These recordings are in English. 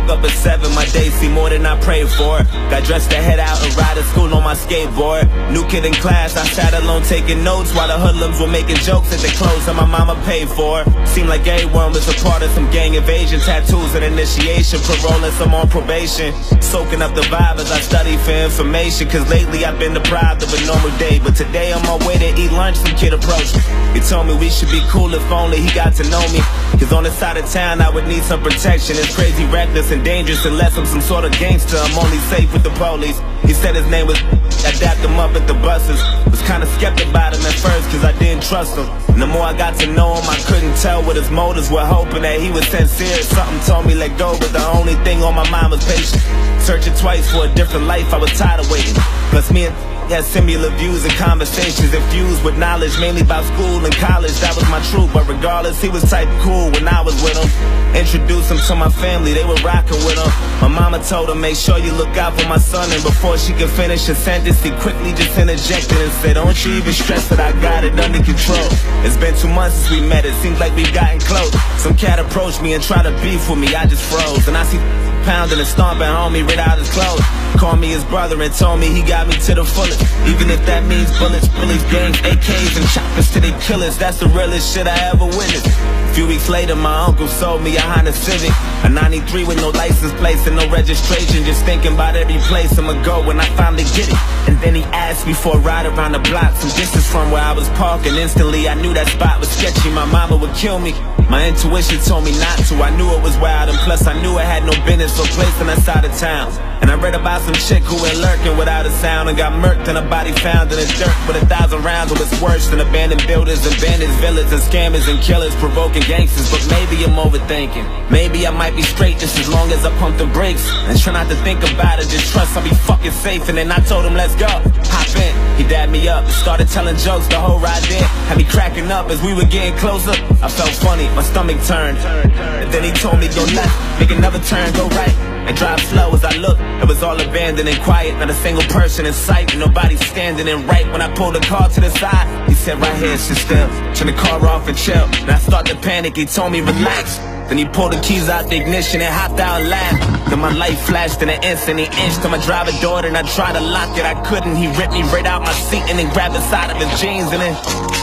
Woke up at 7, my day seemed more than I prayed for. Got dressed to head out and ride to school on my skateboard. New kid in class, I sat alone taking notes while the hoodlums were making jokes at the clothes that my mama paid for. Seemed like everyone was a part of some gang invasion. Tattoos and initiation, parole and some on probation. Soaking up the vibe as I study for information, cause lately I've been deprived of a normal day. But today on my way to eat lunch, some kid approached me. He told me we should be cool if only he got to know me. Cause on the side of town I would need some protection. It's crazy, reckless and dangerous unless I'm some sort of gangster. I'm only safe with the police. He said his name was I dapped him up at the buses. Was kinda skeptic about him at first cause I didn't trust him. And the more I got to know him, I couldn't tell what his motives were. Hoping that he was sincere. Something told me let go, but the only thing on my mind was patience. Searching twice for a different life, I was tired of waiting. Plus me and had similar views and conversations infused with knowledge, mainly about school and college. That was my truth, but regardless, he was type cool when I was with him. Introduced him to my family, they were rocking with him. My mama told him, make sure you look out for my son. And before she could finish her sentence, he quickly just interjected and said, don't you even stress that I got it under control. It's been 2 months since we met, it seems like we've gotten close. Some cat approached me and tried to beef with me, I just froze. And I see pounding and stomping on me right out his clothes. Called me his brother and told me he got me to the fullest. Even if that means bullets, bullies, gangs, AKs, and choppers to their killers. That's the realest shit I ever witnessed. A few weeks later, my uncle sold me a Honda Civic, a 93 with no license plates and no registration. Just thinking about every place I'ma go when I finally get it. And then he asked me for a ride around the block, some distance from where I was parking. Instantly I knew that spot was sketchy, my mama would kill me. My intuition told me not to, I knew it was wild. And plus I knew I had no business or place on that side of town. And I read about some chick who went lurking without a sound and got murked and her body found in the dirt with 1,000 rounds. It was worse than abandoned buildings, abandoned villas, and scammers and killers provoking gangsters. But maybe I'm overthinking. Maybe I might be straight just as long as I pump the brakes and try not to think about it. Just trust I'll be fucking safe. And then I told him let's go, hop in. He dabbed me up and started telling jokes the whole ride there. Had me cracking up as we were getting closer. I felt funny, my stomach turned. And then he told me go left, make another turn, go right, and drive slow. As I looked, it was all abandoned and quiet, not a single person in sight, and nobody standing. And right when I pulled the car to the side, he said right here, sit still, turn the car off and chill. And I started to panic, he told me relax. Then he pulled the keys out the ignition and hopped out and laughed. Then my light flashed in an instant. He inched to my driver door and I tried to lock it, I couldn't. He ripped me right out my seat and then grabbed the side of his jeans and then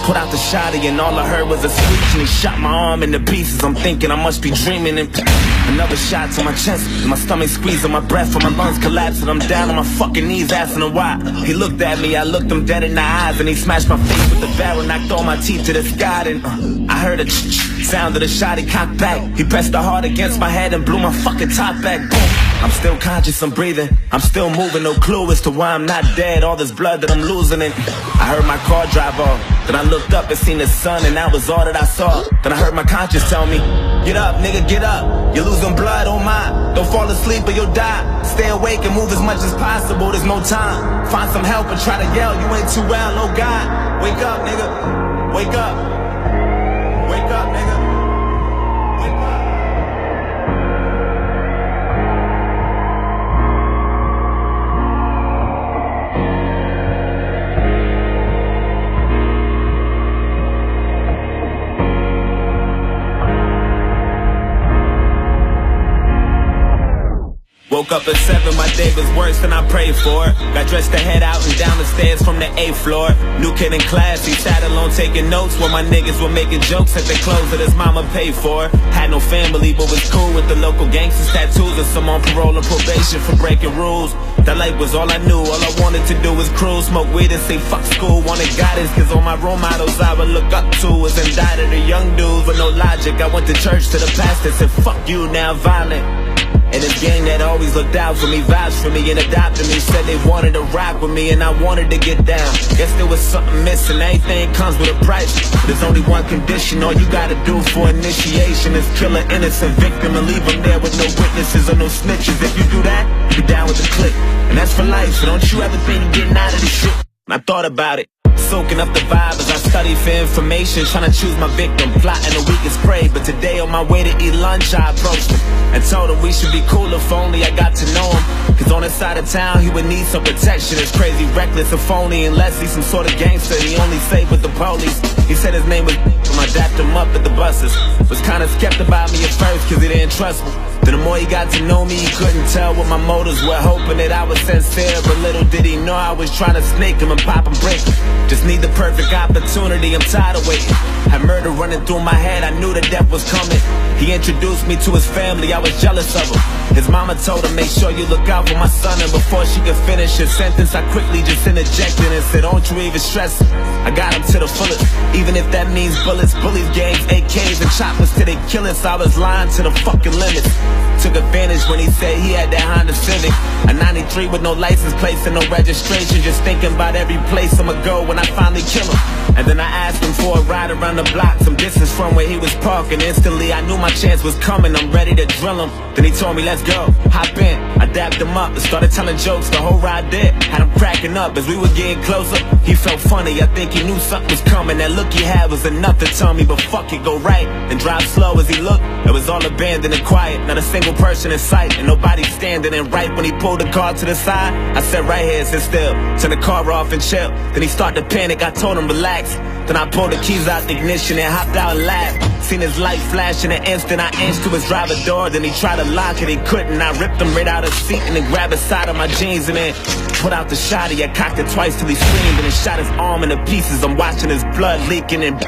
pulled out the shotty, and all I heard was a screech. And he shot my arm into pieces. I'm thinking I must be dreaming. And another shot to my chest, and my stomach squeezing, my breath from my lungs collapsing. I'm down on my fucking knees asking him why. He looked at me, I looked him dead in the eyes, and he smashed my face with the barrel, knocked all my teeth to the sky. And I heard a sound of the shot, he cocked back. He pressed the heart against my head and blew my fucking top back. Boom. I'm still conscious, I'm breathing, I'm still moving, no clue as to why I'm not dead. All this blood that I'm losing, and I heard my car drive off. Then I looked up and seen the sun, and that was all that I saw. Then I heard my conscience tell me, get up, nigga, get up. You're losing blood, oh my. Don't fall asleep or you'll die. Stay awake and move as much as possible, there's no time. Find some help and try to yell, you ain't too well, oh God. Wake up, nigga, wake up. Wake up, nigga. Wake up. Woke up at 7, my day was worse than I prayed for. Got dressed to head out and down the stairs from the 8th floor. New kid in class, he sat alone taking notes while my niggas were making jokes at the clothes that his mama paid for. Had no family but was cool with the local gangsters, tattoos, and some on parole and probation for breaking rules. That life was all I knew, all I wanted to do was cruise, smoke weed and say fuck school. Wanted guidance cause all my role models I would look up to was indicted the young dudes with no logic. I went to church to the pastor, said fuck you, now violent. And this gang that always looked out for me, vouched for me and adopted me, said they wanted to rock with me and I wanted to get down. Guess there was something missing, everything comes with a price. But there's only one condition, all you gotta do for initiation is kill an innocent victim and leave them there with no witnesses or no snitches. If you do that, you be down with the clique. And that's for life, so don't you ever think of getting out of this shit. And I thought about it, soaking up the vibe as I study for information, trying to choose my victim, plotting the weakest prey. But today on my way to eat lunch, I approached him and told him we should be cool if only I got to know him. Cause on his side of town he would need some protection. It's crazy, reckless, and phony, unless he's some sort of gangster. He only safe with the police. He said his name was when I dapped him up at the buses. Was kinda skeptic about me at first cause he didn't trust me. Then the more he got to know me, he couldn't tell what my motives were, hoping that I was sincere. But little did he know I was trying to snake him and pop and break him. Just need the perfect opportunity, I'm tired of waiting. Had murder running through my head, I knew that death was coming. He introduced me to his family, I was jealous of him. His mama told him, make sure you look out for my son. And before she could finish his sentence, I quickly just interjected and said, don't you even stress it. I got him to the fullest, even if that means bullets, bullies, gangs, AKs, and choppers till they kill us. I was lying to the fucking limits. Took advantage when he said he had that Honda Civic, a 93 with no license plates and no registration. Just thinking about every place I'ma go when I finally kill him. And then I asked him for a ride around the block, some distance from where he was parking. Instantly I knew my chance was coming, I'm ready to drill him. Then he told me, let's go, hop in. I dapped him up and started telling jokes the whole ride did. Had him cracking up as we were getting closer. He felt funny, I think he knew something was coming. That look he had was enough to tell me, but fuck it, go right and drive slow. As he looked, it was all abandoned and quiet, not a single person in sight, and nobody standing. And right when he pulled the car to the side, I said right here, sit still, turn the car off and chill. Then he started to panic, I told him relax. Then I pulled the keys out the ignition and hopped out and laughed. Seen his light flash in an instant, I inched to his driver door. Then he tried to lock it, he couldn't. I ripped him right out of his seat and then grabbed the side of my jeans and then put out the shotty. I cocked it twice till he screamed and then shot his arm into pieces. I'm watching his blood leaking and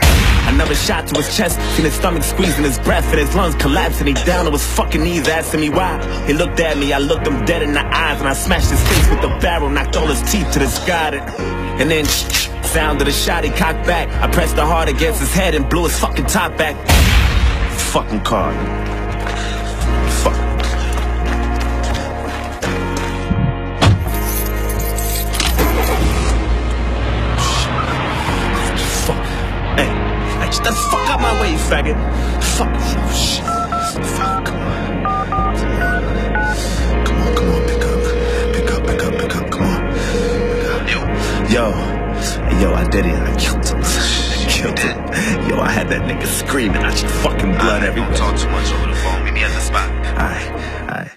another shot to his chest. Seen his stomach squeezing his breath and his lungs collapsing. He down on his fucking knees asking me why. He looked at me, I looked him dead in the eyes and I smashed his face with the barrel, knocked all his teeth to the sky. And then sound of the shot, he cocked back. I pressed the hard against his head and blew his fucking top back. Fucking car. Fuck. Fuck. Hey, get the fuck out my way, you faggot. Fuck. Oh, shit. Fuck, come on. Come on, pick up, come on. Yo, I did it, I killed him. Yo, I had that nigga screaming out your fucking blood everywhere. Don't talk too much over the phone, meet me at the spot. Alright.